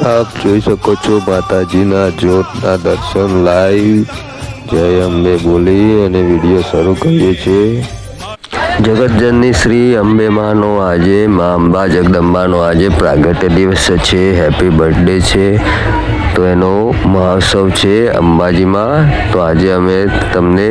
આપ જોઈ શકો છો માતાજીના જ્યોતના દર્શન લાઈવ જય અંબે બોલી અને વિડીયો શરૂ કરીએ છીએ। જગતજનની શ્રી અંબે માનો આજે મા અંબા જગદંબાનો આજે પ્રાગટ્ય દિવસ છે, હેપી બર્થડે છે। તો એનો મહોત્સવ છે અંબાજીમાં। તો આજે અમે તમને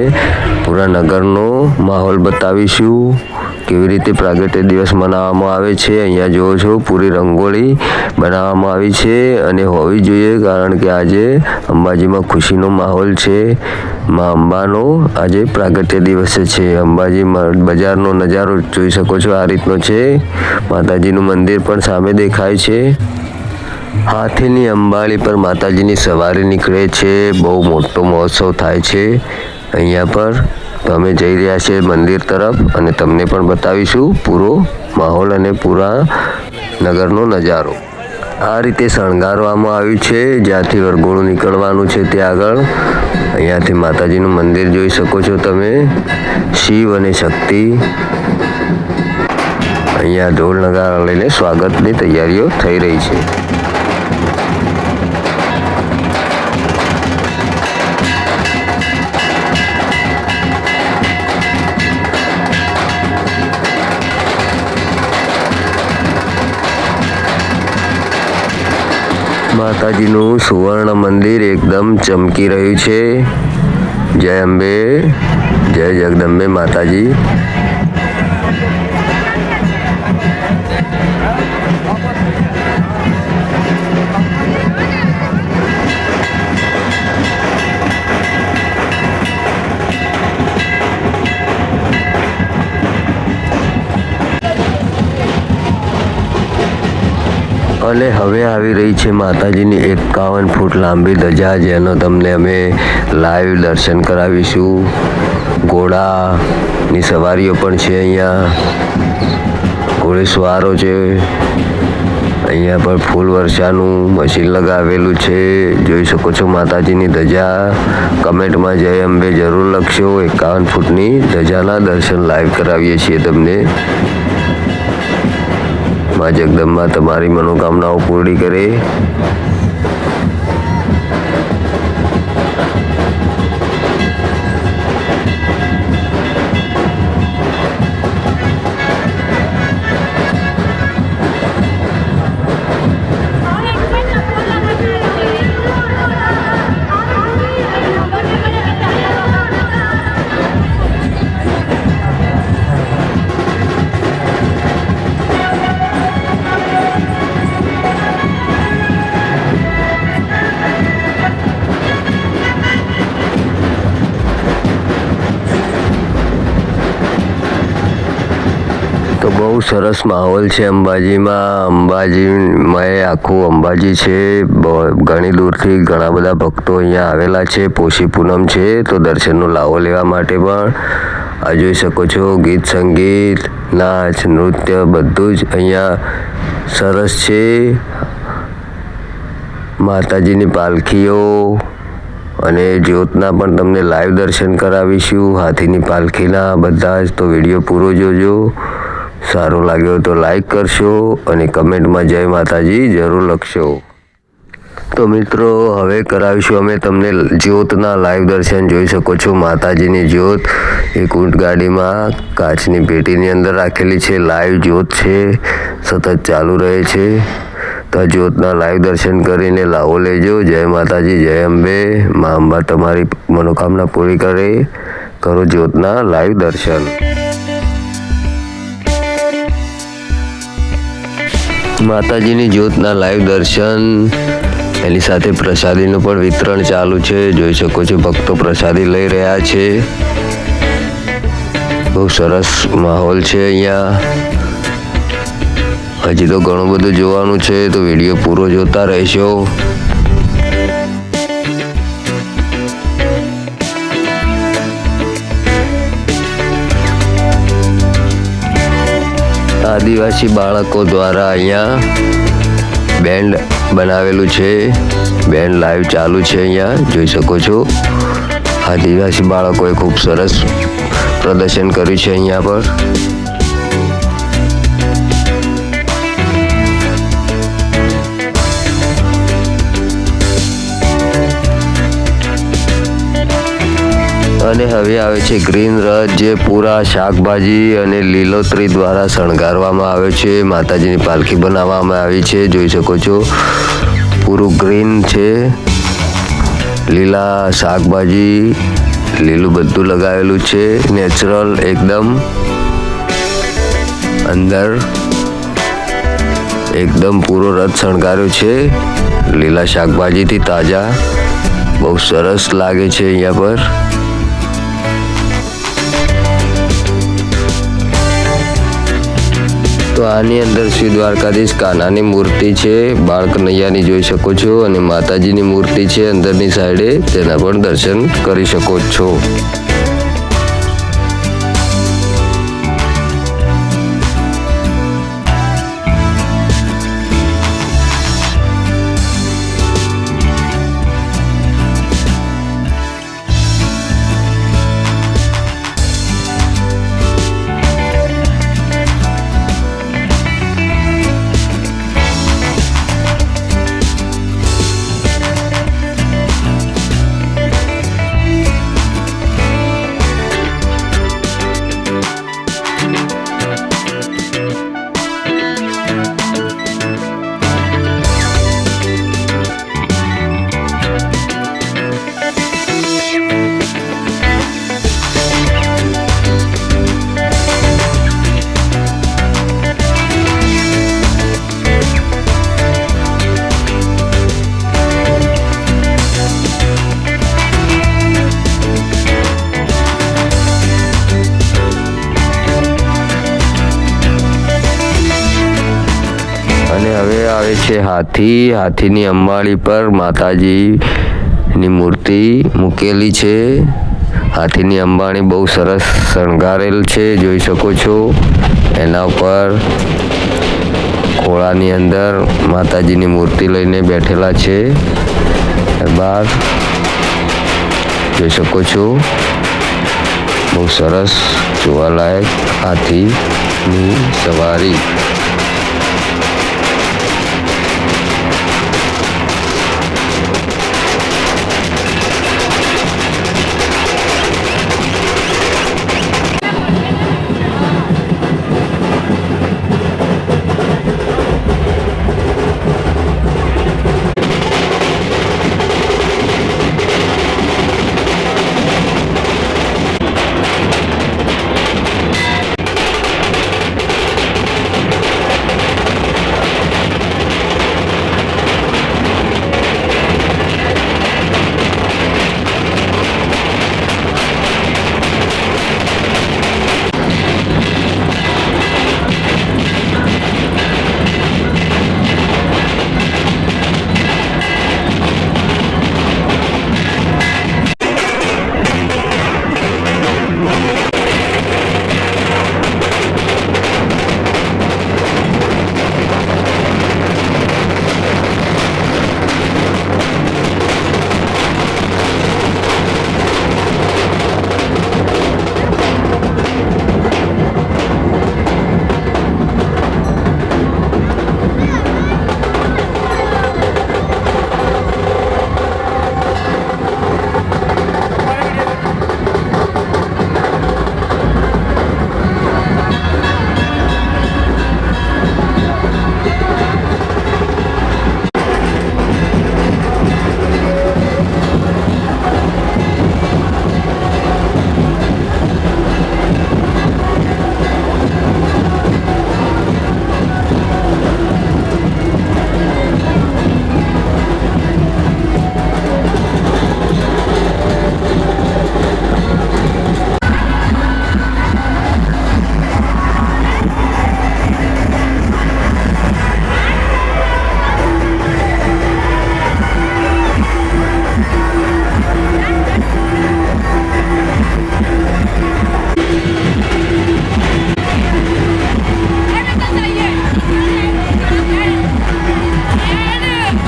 પૂરા નગરનો માહોલ બતાવીશું, કેવી રીતે પ્રાગટ્ય દિવસ મનાવવામાં આવે છે। અહીંયા જુઓ છો પૂરી રંગોળી બનાવવામાં આવી છે અને હોવી જોઈએ, કારણ કે આજે અંબાજીમાં ખુશીનો માહોલ છે। મા અંબાનો આજે પ્રાગટ્ય દિવસ છે। અંબાજી બજારનો નજારો જોઈ શકો છો, આ રીતનો છે। માતાજીનું મંદિર પણ સામે દેખાય છે। હાથીની અંબાડી પર માતાજીની સવારી નીકળે છે, બહુ મોટો મહોત્સવ થાય છે અહીંયા પર। તો અમે જઈ રહ્યા છીએ મંદિર તરફ અને તમને પણ બતાવીશું પૂરો માહોલ અને પૂરા નગરનો નજારો। આ રીતે શણગારવામાં આવ્યું છે, જ્યાંથી વરઘોડું નીકળવાનું છે ત્યાં આગળ અહીંયાથી માતાજીનું મંદિર જોઈ શકો છો તમે। શિવ અને શક્તિ અહીંયા ઢોલ નગારા લઈને સ્વાગતની તૈયારીઓ થઈ રહી છે। માતાજીનું સુવર્ણ મંદિર એકદમ ચમકી રહ્યું છે। જય અંબે, જય જગદંબે માતાજી। અને હવે આવી રહી છે માતાજીની 51 ફૂટ લાંબી ધજા, જેનો તમને અમે લાઈવ દર્શન કરાવીશું। ઘોડાની સવારીઓ પણ છે અહીંયા, ઘોડેસવારો છે। અહીંયા પર ફૂલ વર્ષાનું મશીન લગાવેલું છે, જોઈ શકો છો માતાજીની ધજા। કમેન્ટમાં જય અંબે જરૂર લખશો। 51 ફૂટની ધજાના દર્શન લાઈવ કરાવીએ છીએ તમને। મા જગદંબા તમારી મનોકામનાઓ પૂરી કરે। તો બહુ સરસ માહોલ છે અંબાજીમાં। અંબાજીમાં આખું અંબાજી છે, ઘણી દૂરથી ઘણા બધા ભક્તો અહીંયા આવેલા છે। પોષી પૂનમ છે તો દર્શનનો લાવો લેવા માટે પણ આ જોઈ શકો છો, ગીત સંગીત નાચ નૃત્ય બધું જ અહીંયા સરસ છે। માતાજીની પાલખીઓ અને જ્યોતના પણ તમને લાઈવ દર્શન કરાવીશું, હાથીની પાલખીના બધા જ। તો વિડીયો પૂરો જોજો। સારો લાગ્યો તો લાઈક કરશો અને કમેન્ટમાં જય માતાજી જરૂર લખશો। તો મિત્રો હવે કરાવીશું અમે તમને જ્યોતના લાઈવ દર્શન। જોઈ શકો છો માતાજીની જ્યોત એક ઊંટ ગાડીમાં કાચની પેટીની અંદર રાખેલી છે। લાઈવ જ્યોત છે, સતત ચાલુ રહે છે। તો જ્યોતના લાઈવ દર્શન કરીને લાવો લેજો। જય માતાજી, જય અંબે। મા અંબા તમારી મનોકામના પૂરી કરે। કરો જ્યોતના લાઈવ દર્શન। માતાજીની જ્યોતના લાઈવ દર્શન, એની સાથે પ્રસાદીનું પણ વિતરણ ચાલુ છે। જોઈ શકો છો ભક્તો પ્રસાદી લઈ રહ્યા છે। બહુ સરસ માહોલ છે અહીંયા। હજી તો ઘણું બધું જોવાનું છે, તો વિડીયો પૂરો જોતા રહેશો। આદિવાસી બાળકો દ્વારા અહીંયા બેન્ડ બનાવેલું છે, બેન્ડ લાઈવ ચાલુ છે અહીંયા જોઈ શકો છો। આદિવાસી બાળકોએ ખૂબ સરસ પ્રદર્શન કર્યું છે અહીંયા પર। અને હવે આવે છે ગ્રીન રથ, જે પૂરા શાકભાજી અને લીલોતરી દ્વારા શણગારવામાં આવ્યો છે. માતાજીની પાલખી બનાવવામાં આવી છે. જોઈ શકો છો પૂરું ગ્રીન છે. લીલા શાકભાજી, લીલું બધું લગાવેલું છે. નેચરલ એકદમ. અંદર એકદમ પૂરો રથ શણગાર્યો છે લીલા શાકભાજીથી તાજા. બહુ સરસ લાગે છે અહીંયા પર. તો આની અંદર શ્રી દ્વારકાધીશ કાનાની મૂર્તિ છે, બાળ કનૈયાની જોઈ શકો છો, અને માતાજીની મૂર્તિ છે અંદરની સાઈડે, તેના પણ દર્શન કરી શકો છો. અને હવે આવે છે હાથી. હાથીની અંબાડી પર માતાજીની મૂર્તિ મૂકેલી છે. હાથીની અંબાડી બહુ સરસ શણગારેલ છે, જોઈ શકો છો. એના ઉપર ખોળાની અંદર માતાજીની મૂર્તિ લઈને બેઠેલા છે. બહાર જોઈ શકો છો. બહુ સરસ જોવાલાયક હાથીની સવારી.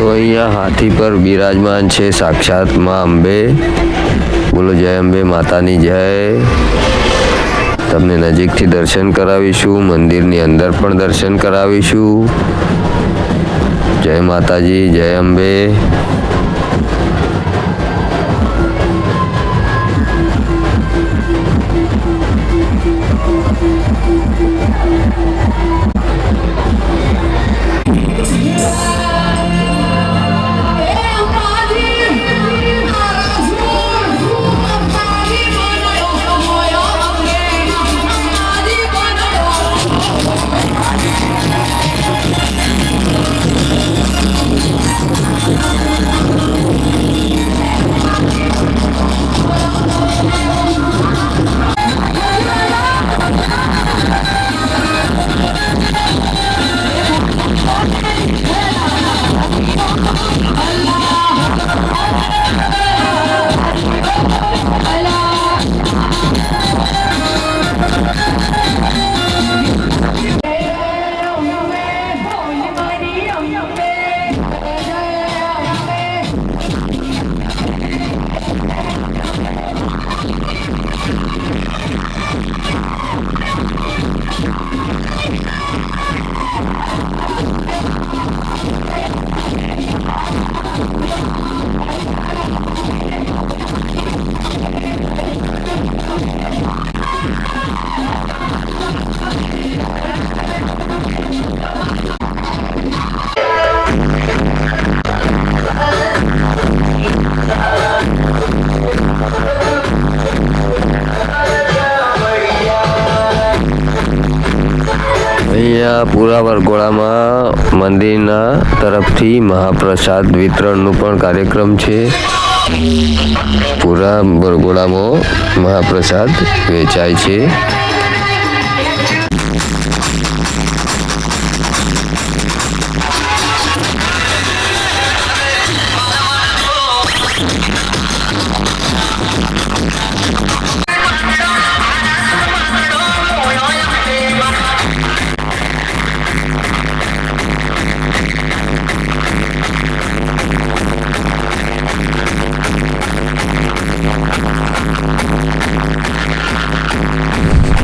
તો અહીંયા હાથી પર બિરાજમાન છે સાક્ષાત માં અંબે. બોલો જય અંબે માતાની જય. તમને નજીકથી દર્શન કરાવીશું, મંદિરની અંદર પણ દર્શન કરાવીશું. જય માતાજી, જય અંબે. અહીંયા પૂરા વરઘોડામાં મંદિરના તરફથી મહાપ્રસાદ વિતરણનું પણ કાર્યક્રમ છે. પૂરા વરઘોડામાં મહાપ્રસાદ વેચાય છે.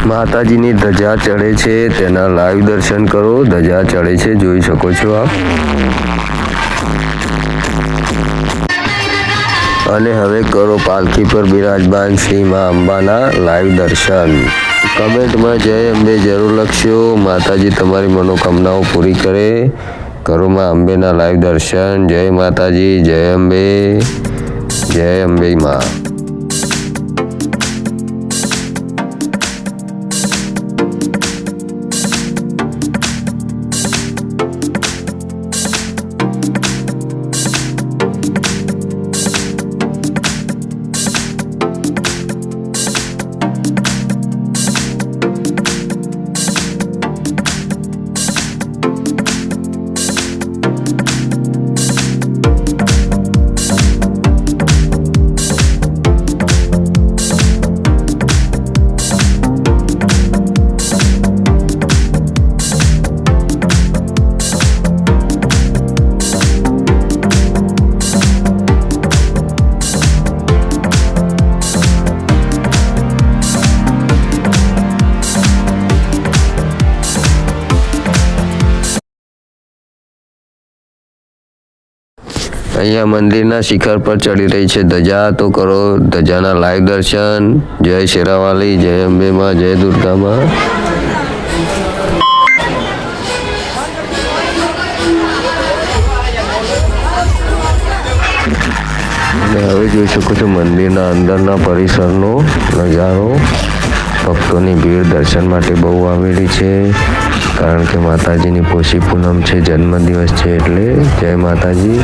માતાજીની ધજા ચડે છે, તેના લાઈવ દર્શન કરો. ધજા ચડે છે, જોઈ શકો છો આપ. અને હવે કરો પાલખી પર બિરાજમાન શ્રી મા અંબાના લાઈવ દર્શન. કમેન્ટમાં જય અંબે જરૂર લખશો. માતાજી તમારી મનોકામનાઓ પૂરી કરે. કરો મા અંબેના લાઈવ દર્શન. જય માતાજી, જય અંબે, જય અંબે મા. અહીંયા મંદિરના શિખર પર ચડી રહી છે ધજા. તો કરો ધજાના લાઈવ દર્શન. જય શેરાવાલી, જય અંબે માં, જય દુર્ગા માં. અને હવે જોઈ શકો છો મંદિરના અંદરના પરિસરનો નજારો. ભક્તોની ભીડ દર્શન માટે બહુ આવેલી છે, કારણ કે માતાજીની પોષી પૂનમ છે, જન્મદિવસ છે, એટલે જય માતાજી.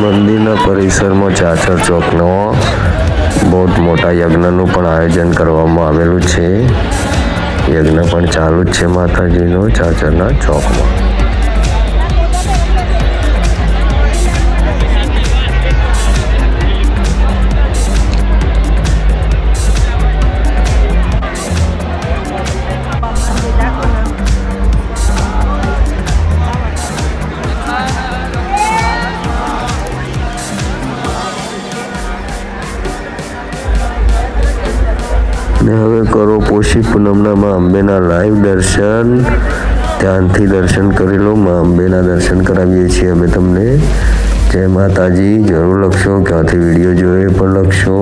મંદિરના પરિસરમાં ચાચર ચોકનો બહુ મોટા યજ્ઞનું પણ આયોજન કરવામાં આવેલું છે. યજ્ઞ પણ ચાલુ જ છે માતાજીનો ચાચરના ચોકમાં. ને હવે કરો પોષી પૂનમના મા અંબેના લાઈવ દર્શન. ધ્યાનથી દર્શન કરી લો. મા અંબેના દર્શન કરાવીએ છીએ અમે તમને. જય માતાજી જરૂર લખશો. ક્યાંથી વિડીયો જોઈએ પણ લખશો.